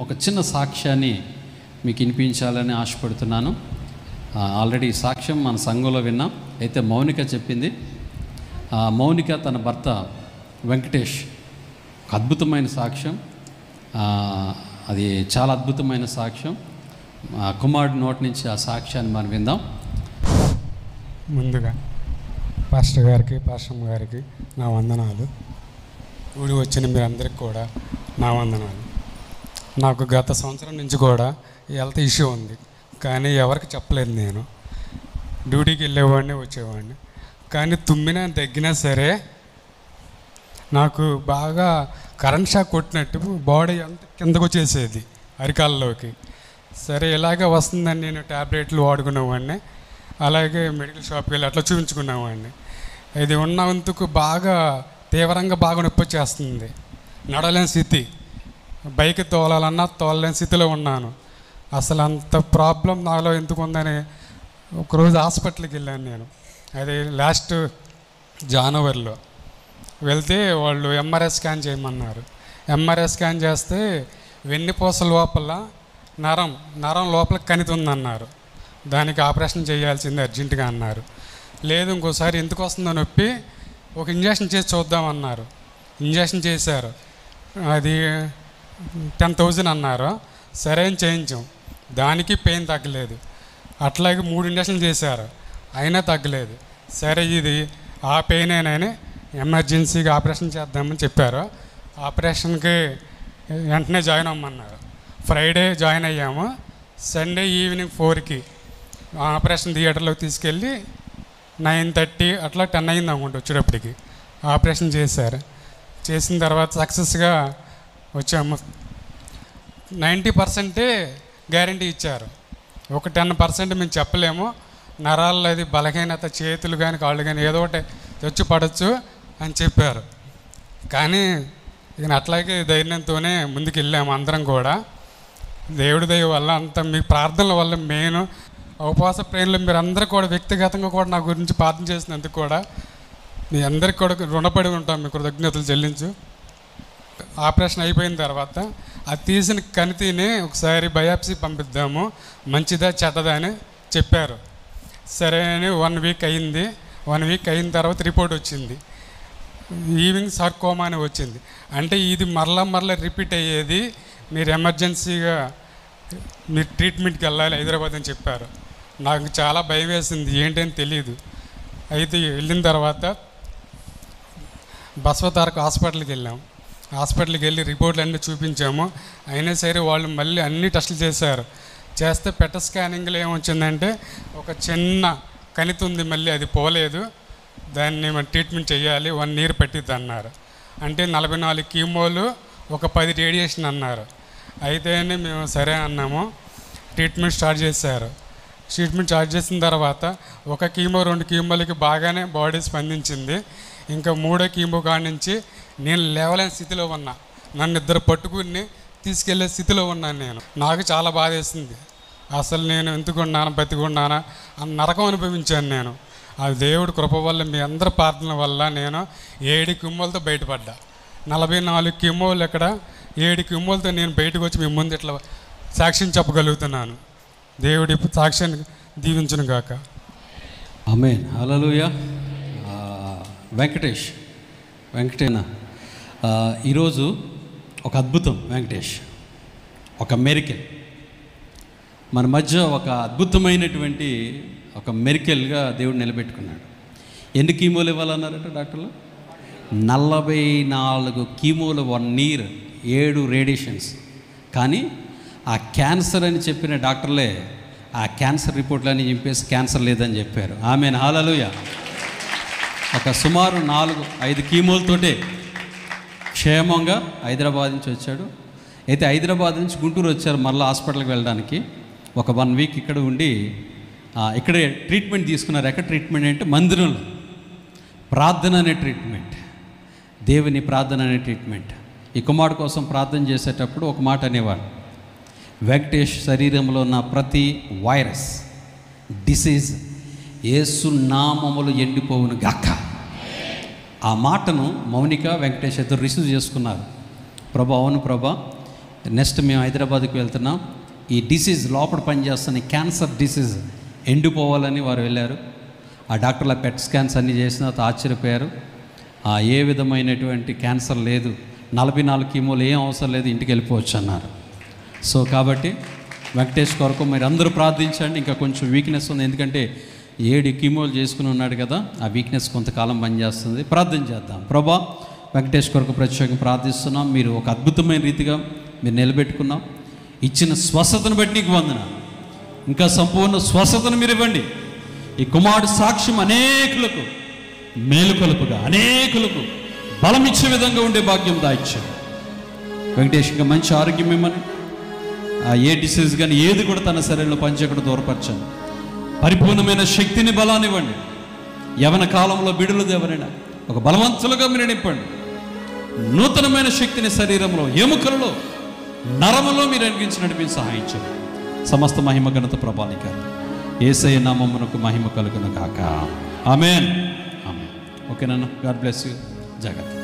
ఒక చిన్న సాక్ష్యాన్ని మీకు వినిపించాలని ఆశపడుతున్నాను. ఆల్రెడీ సాక్ష్యం మన సంఘంలో విన్నాం. అయితే మౌనిక చెప్పింది. మౌనిక తన భర్త వెంకటేష్ ఒక అద్భుతమైన సాక్ష్యం. అది చాలా అద్భుతమైన సాక్ష్యం. కుమారుడి నోటి నుంచి ఆ సాక్ష్యాన్ని మనం విందాం. ముందుగా పాస్టర్ గారికి, పాస్టమ్మ గారికి నా వందనాలు. ఊడి వచ్చిన మీరందరికీ కూడా నా వందనాలు. నాకు గత సంవత్సరం నుంచి కూడా హెల్త్ ఇష్యూ ఉంది, కానీ ఎవరికి చెప్పలేదు. నేను డ్యూటీకి వెళ్ళేవాడిని, వచ్చేవాడిని. కానీ తుమ్మినా దగ్గినా సరే నాకు బాగా కరెంట్ షాక్ కొట్టినట్టు బాడీ అంత కిందకు వచ్చేసేది అరికాల్లోకి. సరే ఇలాగే వస్తుందని నేను ట్యాబ్లెట్లు వాడుకునేవాడిని. అలాగే మెడికల్ షాప్కి వెళ్ళి అట్లా చూపించుకునేవాడిని. ఇది ఉన్నందుకు బాగా తీవ్రంగా బాగా నొప్పి వచ్చేస్తుంది. నడలేని స్థితి, బైక్ తోలాలన్నా తోలలేని స్థితిలో ఉన్నాను. అసలు అంత ప్రాబ్లం నాలో ఎందుకు ఉందని ఒకరోజు హాస్పిటల్కి వెళ్ళాను నేను. అది లాస్ట్ జనవరిలో వెళ్తే వాళ్ళు ఎంఆర్ఐ స్కాన్ చేయమన్నారు. ఎంఆర్ఐ స్కాన్ చేస్తే వెన్నుపూస లోపల నరం లోపల కణితుందన్నారు. దానికి ఆపరేషన్ చేయాల్సింది అర్జెంటుగా అన్నారు. లేదు ఇంకోసారి ఎందుకు వస్తుందో నొప్పి, ఒక ఇంజక్షన్ చేసి చూద్దామన్నారు. ఇంజక్షన్ చేశారు, అది 10,000 అన్నారు. సరే అని చేయించాం, దానికి పెయిన్ తగ్గలేదు. అట్లాగే 3 ఇంజక్షన్లు చేశారు, అయినా తగ్గలేదు. సరే ఇది ఆ పెయినేనని ఎమర్జెన్సీగా ఆపరేషన్ చేద్దామని చెప్పారు. ఆపరేషన్కి వెంటనే జాయిన్ అవ్వమన్నారు. ఫ్రైడే జాయిన్ అయ్యాము. సండే ఈవినింగ్ 4కి ఆపరేషన్ థియేటర్లోకి తీసుకెళ్ళి 9:30 అట్లా 10 అయింది అనుకుంటా వచ్చేటప్పటికి. ఆపరేషన్ చేశారు. చేసిన తర్వాత సక్సెస్గా వచ్చాము. 90% గ్యారంటీ ఇచ్చారు. ఒక 10% మేము చెప్పలేము. నరాల్లో అది బలహీనత, చేతులు కానీ కాళ్ళు కానీ ఏదో ఒకటి వచ్చి పడవచ్చు అని చెప్పారు. కానీ నేను అట్లాగే ధైర్యంతోనే ముందుకు వెళ్ళాము అందరం కూడా. దేవుడి దయ వల్ల అంత మీ ప్రార్థనల వల్ల మెయిన్ ఉపవాస ప్రేరణలో మీరు అందరూ కూడా వ్యక్తిగతంగా కూడా నా గురించి ప్రార్థన చేసినందుకు కూడా మీ అందరికి కూడా రుణపడి ఉంటాం. మీ కృతజ్ఞతలు చెల్లించు. ఆపరేషన్ అయిపోయిన తర్వాత అది తీసిన కణితిని ఒకసారి బయాప్సీ పంపిద్దాము, మంచిదా చెడ్డదా అని చెప్పారు. సరే అని 1 వీక్ అయింది. 1 వీక్ అయిన తర్వాత రిపోర్ట్ వచ్చింది. ఈవినింగ్ సార్కోమా అని వచ్చింది. అంటే ఇది మరలా రిపీట్ అయ్యేది, మీరు ఎమర్జెన్సీగా మీరు ట్రీట్మెంట్కి వెళ్ళాలి హైదరాబాద్ అని చెప్పారు. నాకు చాలా భయం వేసింది, ఏంటని తెలియదు. అయితే వెళ్ళిన తర్వాత బసవతారక హాస్పిటల్కి వెళ్ళాము. హాస్పిటల్కి వెళ్ళి రిపోర్ట్లు అన్నీ చూపించాము. అయినా సరే వాళ్ళు మళ్ళీ అన్ని టెస్టులు చేశారు. చేస్తే పెట్ స్కానింగ్లో ఏమొచ్చిందంటే ఒక చిన్న కణితి ఉంది, మళ్ళీ అది పోలేదు, దాన్ని మనం ట్రీట్మెంట్ చేయాలి, 1 year పట్టిద్ది అన్నారు. అంటే 44 కీమోలు, ఒక 10 రేడియేషన్ అన్నారు. అయితేనే మేము సరే అన్నాము. ట్రీట్మెంట్ స్టార్ట్ చేశారు. ట్రీట్మెంట్ స్టార్ట్ చేసిన తర్వాత 1 కీమో 2 కీమోలకి బాగానే బాడీ స్పందించింది. ఇంకా 3వ కీమో కాడి నుంచి నేను లేవలేని స్థితిలో ఉన్నా. నన్ను ఇద్దరు పట్టుకుని తీసుకెళ్లే స్థితిలో ఉన్నాను నేను. నాకు చాలా బాధ వేసింది. అసలు నేను ఎందుకున్నాను, బతికున్నానా అని నరకం అనుభవించాను నేను. ఆ దేవుడి కృప వల్ల, మీ అందరి ప్రార్థన వల్ల నేను 7 కీమోలతో బయటపడ్డా. 44 కీమోలు ఎక్కడ, 7 కీమోలతో నేను బయటకు వచ్చి మీ ముందు ఇట్లా సాక్ష్యం చెప్పగలుగుతున్నాను. దేవుడి సాక్ష్యాన్ని దీవించును గాక. ఆమేన్. హల్లెలూయా. వెంకటేనా ఈరోజు ఒక అద్భుతం. వెంకటేష్ ఒక మెరికల్ మన మధ్య, ఒక అద్భుతమైనటువంటి ఒక మెరికల్గా దేవుడు నిలబెట్టుకున్నాడు. ఎన్ని కీమోలు ఇవ్వాలన్నారట డాక్టర్లు? 44 కీమోలు, 1 year, 7 రేడియేషన్స్. కానీ ఆ క్యాన్సర్ అని చెప్పిన డాక్టర్లే ఆ క్యాన్సర్ రిపోర్ట్లని చెప్పేసి క్యాన్సర్ లేదని చెప్పారు. ఆమేన్. హల్లెలూయా. ఒక సుమారు 4-5 కీమోలతోటే క్షేమంగా హైదరాబాద్ నుంచి వచ్చాడు. అయితే హైదరాబాద్ నుంచి గుంటూరు వచ్చారు మళ్ళీ హాస్పిటల్కి వెళ్ళడానికి. ఒక 1 week ఇక్కడ ఉండి ఇక్కడే ట్రీట్మెంట్ తీసుకున్నారు. ఎక్కడ ట్రీట్మెంట్ అంటే మందిరంలో. ప్రార్థన అనే ట్రీట్మెంట్, దేవుని ప్రార్థన అనే ట్రీట్మెంట్. ఈ కుమారుడు కోసం ప్రార్థన చేసేటప్పుడు ఒక మాట అనేవాడు, వెంకటేష్ శరీరంలో ఉన్న ప్రతి వైరస్, డిసీజ్ యేసు నామములు ఎండిపోవును గాక. ఆ మాటను మౌనిక, వెంకటేష్ ఇద్దరు రిసీవ్ చేసుకున్నారు. ప్రభా, అవును ప్రభా, నెక్స్ట్ మేము హైదరాబాద్కి వెళ్తున్నాం. ఈ డిసీజ్ లోపల పనిచేస్తున్న క్యాన్సర్ డిసీజ్ ఎండిపోవాలని వారు వెళ్ళారు. ఆ డాక్టర్ల పెట్ స్కాన్స్ అన్నీ చేసిన తర్వాత ఆశ్చర్యపోయారు. ఏ విధమైనటువంటి క్యాన్సర్ లేదు, 44 కీమోలు ఏం అవసరం లేదు, ఇంటికి వెళ్ళిపోవచ్చు అన్నారు. సో కాబట్టి వెంకటేష్ కొరకు మీరు అందరూ ప్రార్థించండి. ఇంకా కొంచెం వీక్నెస్ ఉంది, ఎందుకంటే 7 కీమోలు చేసుకుని ఉన్నాడు కదా, ఆ వీక్నెస్ కొంతకాలం పనిచేస్తుంది. ప్రార్థన చేద్దాం. ప్రభా, వెంకటేష్ కొరకు ప్రత్యేకంగా ప్రార్థిస్తున్నాం. మీరు ఒక అద్భుతమైన రీతిగా మీరు నిలబెట్టుకున్నాం. ఇచ్చిన స్వస్థతను బట్టి నీకు వందనాలు. ఇంకా సంపూర్ణ స్వస్థతను మీరు ఇవ్వండి. ఈ కుమారుడు సాక్ష్యం అనేకులకు మేలుకొలుపుగా, అనేకులకు బలం ఇచ్చే విధంగా ఉండే భాగ్యం దాయిచ్చాడు. వెంకటేష్ ఇంకా మంచి ఆరోగ్యం ఇవ్వమని, ఏ డిసీజ్ కానీ ఏది కూడా తన శరీరంలో పనిచేయకుండా దూరపరచండి. పరిపూర్ణమైన శక్తిని, బలాన్ని ఇవ్వండి. యవన కాలంలో బిడులు ఎవరైనా ఒక బలవంతులుగా మీరు నింపండి. నూతనమైన శక్తిని శరీరంలో, ఎముకలలో, నరములో మీరు అనిపించి నడిపి సహాయం చేయండి. సమస్త మహిమ ఘనత ప్రభావిక యేసయ్య నామమునకు మహిమ కలుగును గాక. ఆమేన్. ఆమేన్. ఓకేనా? God bless you. జాగ్రత్త.